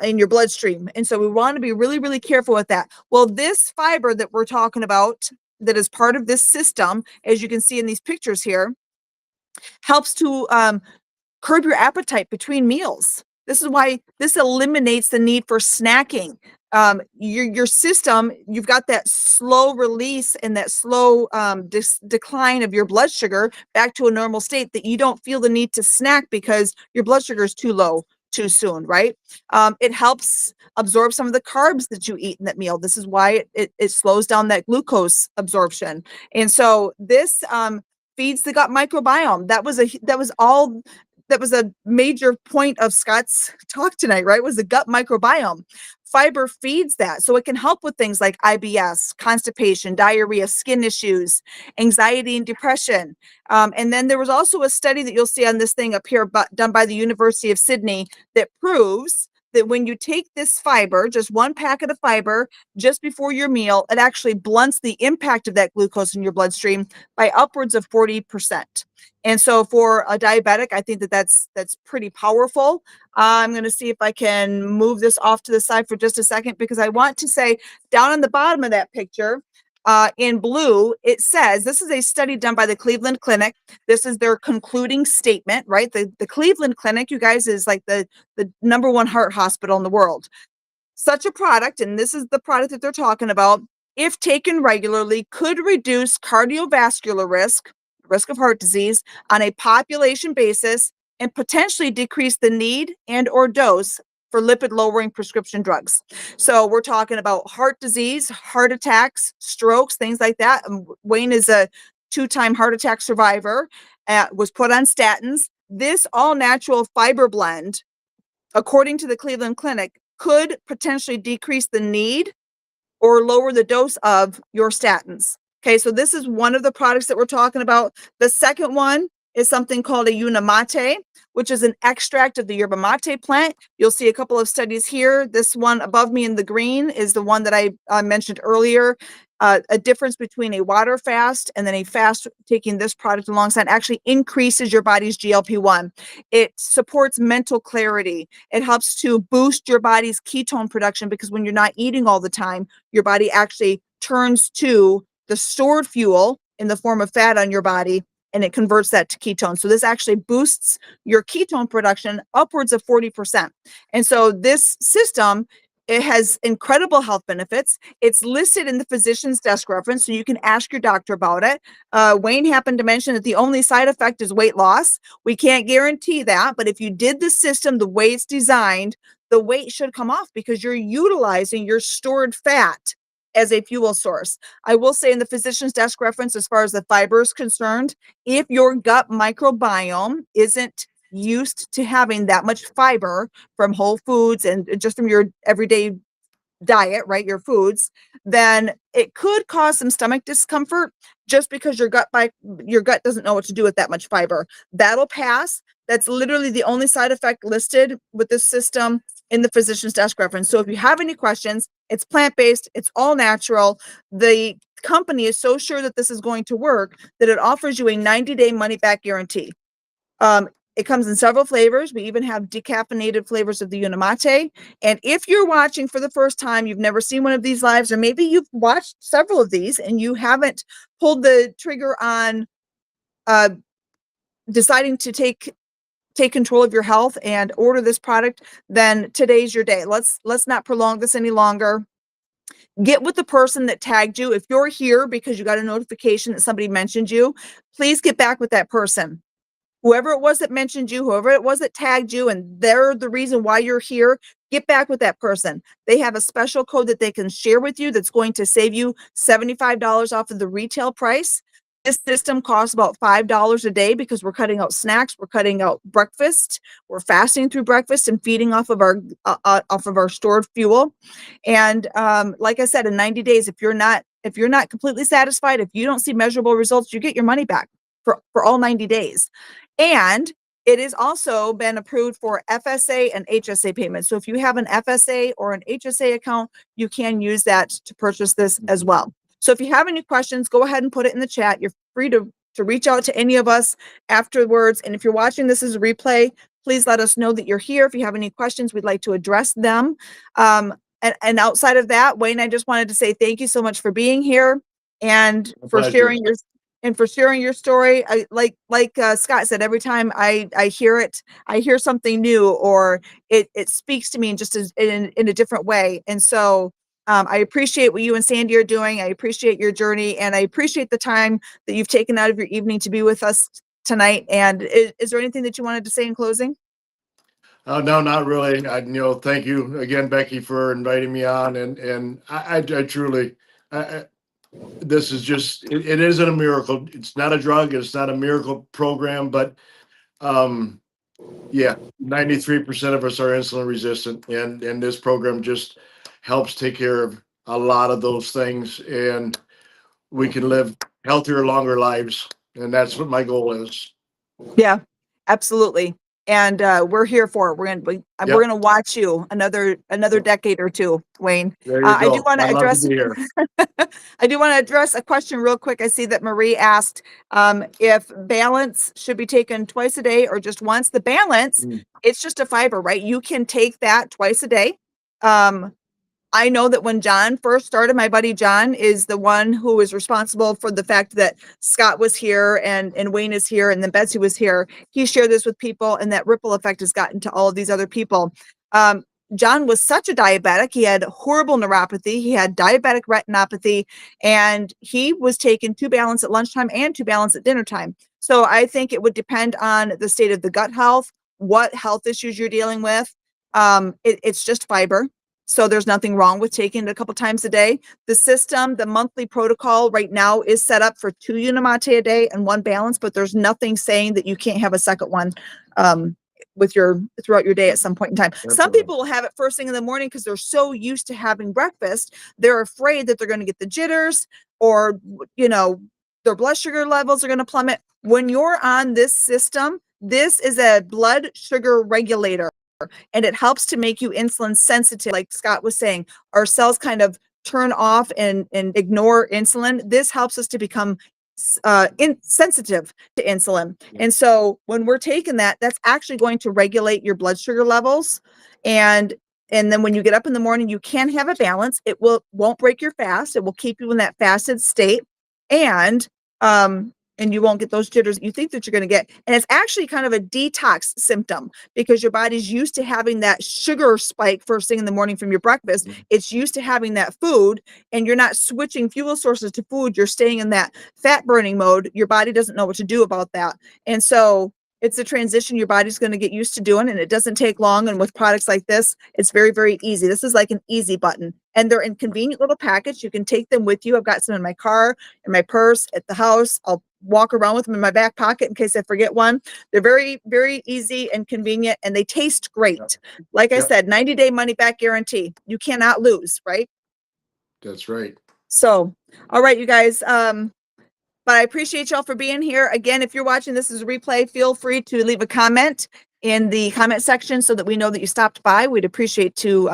in your bloodstream. And so we want to be really, really careful with that. Well, this fiber that we're talking about that is part of this system, as you can see in these pictures here, helps to curb your appetite between meals. This is why this eliminates the need for snacking. Your system, you've got that slow release and that slow decline of your blood sugar back to a normal state, that you don't feel the need to snack because your blood sugar is too low too soon, right? It helps absorb some of the carbs that you eat in that meal. This is why it slows down that glucose absorption. And so this feeds the gut microbiome. That was a major point of Scott's talk tonight, right? Was the gut microbiome. Fiber feeds that. So it can help with things like IBS, constipation, diarrhea, skin issues, anxiety and depression. And then there was also a study that you'll see on this thing up here, done by the University of Sydney, that proves that when you take this fiber, just one packet of fiber just before your meal, it actually blunts the impact of that glucose in your bloodstream by upwards of 40%. And so for a diabetic, I think that's pretty powerful. I'm going to see if I can move this off to the side for just a second, because I want to say down on the bottom of that picture, in blue, it says, this is a study done by the Cleveland Clinic. This is their concluding statement, right? The Cleveland Clinic, you guys, is like the #1 heart hospital in the world. Such a product, and this is the product that they're talking about, if taken regularly, could reduce cardiovascular risk of heart disease on a population basis, and potentially decrease the need and or dose for lipid lowering prescription drugs. So we're talking about heart disease, heart attacks, strokes, things like that. Wayne is a 2-time heart attack survivor, was put on statins. This all natural fiber blend, according to the Cleveland Clinic, could potentially decrease the need or lower the dose of your statins. Okay, so this is one of the products that we're talking about. The second one is something called a yerba mate, which is an extract of the yerba mate plant. You'll see a couple of studies here. This one above me in the green is the one that I mentioned earlier. A difference between a water fast and then a fast taking this product alongside actually increases your body's GLP-1. It supports mental clarity. It helps to boost your body's ketone production, because when you're not eating all the time, your body actually turns to the stored fuel in the form of fat on your body, and it converts that to ketones. So this actually boosts your ketone production upwards of 40%. And so this system It has incredible health benefits. It's listed in the physician's desk reference, so you can ask your doctor about it. Wayne happened to mention that the only side effect is weight loss. We can't guarantee that, but if you did the system the way it's designed, the weight should come off because you're utilizing your stored fat as a fuel source. I will say in the physician's desk reference, as far as the fiber is concerned, if your gut microbiome isn't used to having that much fiber from whole foods and just from your everyday diet, right, your foods, then it could cause some stomach discomfort just because your gut doesn't know what to do with that much fiber. That'll pass. That's literally the only side effect listed with this system in the physician's desk reference. So if you have any questions, it's plant-based, it's all natural. The company is so sure that this is going to work that it offers you a 90-day money-back guarantee. It comes in several flavors. We even have decaffeinated flavors of the Unimate. And if you're watching for the first time, you've never seen one of these lives, or maybe you've watched several of these and you haven't pulled the trigger on deciding to take control of your health and order this product, then today's your day. Let's not prolong this any longer. Get with the person that tagged you. If you're here because you got a notification that somebody mentioned you, please get back with that person. Whoever it was that mentioned you, whoever it was that tagged you, and they're the reason why you're here, get back with that person. They have a special code that they can share with you that's going to save you $75 off of the retail price. This system costs about $5 a day because we're cutting out snacks, we're cutting out breakfast, we're fasting through breakfast and feeding off of our stored fuel. And like I said, in 90 days, if you're not completely satisfied, if you don't see measurable results, you get your money back for all 90 days. And it has also been approved for FSA and HSA payments. So if you have an FSA or an HSA account, you can use that to purchase this as well. So if you have any questions, go ahead and put it in the chat. You're free to reach out to any of us afterwards. And if you're watching this as a replay, please let us know that you're here. If you have any questions, we'd like to address them. And outside of that, Wayne, I just wanted to say thank you so much for being here and for sharing your story. Like Scott said, every time I hear it, I hear something new, or it speaks to me in a different way. And so I appreciate what you and Sandy are doing. I appreciate your journey, and I appreciate the time that you've taken out of your evening to be with us tonight. And is there anything that you wanted to say in closing? No, not really. Thank you again, Becky, for inviting me on. And I truly, this is just, it isn't a miracle. It's not a drug. It's not a miracle program, but yeah, 93% of us are insulin resistant, and this program just helps take care of a lot of those things, and we can live healthier, longer lives. And that's what my goal is. Yeah, absolutely. And we're here for it. We're gonna watch you another decade or two, Wayne. There you go. I do want to address. I I do want to address a question real quick. I see that Marie asked if Balance should be taken twice a day or just once. The Balance, it's just a fiber, right? You can take that twice a day. I know that when John first started, my buddy John is the one who was responsible for the fact that Scott was here and Wayne is here and then Betsy was here. He shared this with people, and that ripple effect has gotten to all of these other people. John was such a diabetic. He had horrible neuropathy. He had diabetic retinopathy, and he was taking 2 Balance at lunchtime and 2 Balance at dinner time. So I think it would depend on the state of the gut health, what health issues you're dealing with. It's just fiber. So there's nothing wrong with taking it a couple times a day. The system, the monthly protocol right now is set up for 2 Unimate a day and 1 Balance, but there's nothing saying that you can't have a second one throughout your day at some point in time. Definitely. Some people will have it first thing in the morning because they're so used to having breakfast. They're afraid that they're going to get the jitters, or, their blood sugar levels are going to plummet. When you're on this system, this is a blood sugar regulator, and it helps to make you insulin sensitive. Like Scott was saying, our cells kind of turn off and ignore insulin. This helps us to become insensitive to insulin. And so when we're taking that, that's actually going to regulate your blood sugar levels. And then when you get up in the morning, you can have a Balance. It won't break your fast. It will keep you in that fasted state. And and you won't get those jitters you think that you're going to get. And it's actually kind of a detox symptom because your body's used to having that sugar spike first thing in the morning from your breakfast. It's used to having that food, and you're not switching fuel sources to food. You're staying in that fat burning mode. Your body doesn't know what to do about that. And so it's a transition your body's going to get used to doing, and it doesn't take long. And with products like this, it's very, very easy. This is like an easy button, and they're in convenient little package. You can take them with you. I've got some in my car, in my purse, at the house. I'll walk around with them in my back pocket in case I forget one. They're very, very easy and convenient, and they taste great. Like I Yep. said, 90-day money back guarantee. You cannot lose, right? That's right. So, all right, you guys. But I appreciate y'all for being here. Again, if you're watching this as a replay, feel free to leave a comment in the comment section so that we know that you stopped by. We'd appreciate to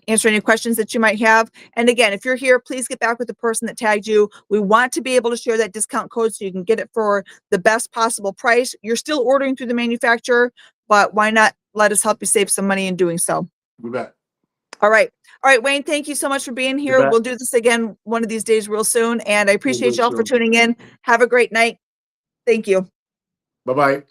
answer any questions that you might have. And again, if you're here, please get back with the person that tagged you. We want to be able to share that discount code so you can get it for the best possible price. You're still ordering through the manufacturer, but why not let us help you save some money in doing so? You bet. All right. All right, Wayne, thank you so much for being here. bet. We'll do this again one of these days real soon. And I appreciate do y'all for soon. tuning in. Have a great night. Thank you. Bye-bye.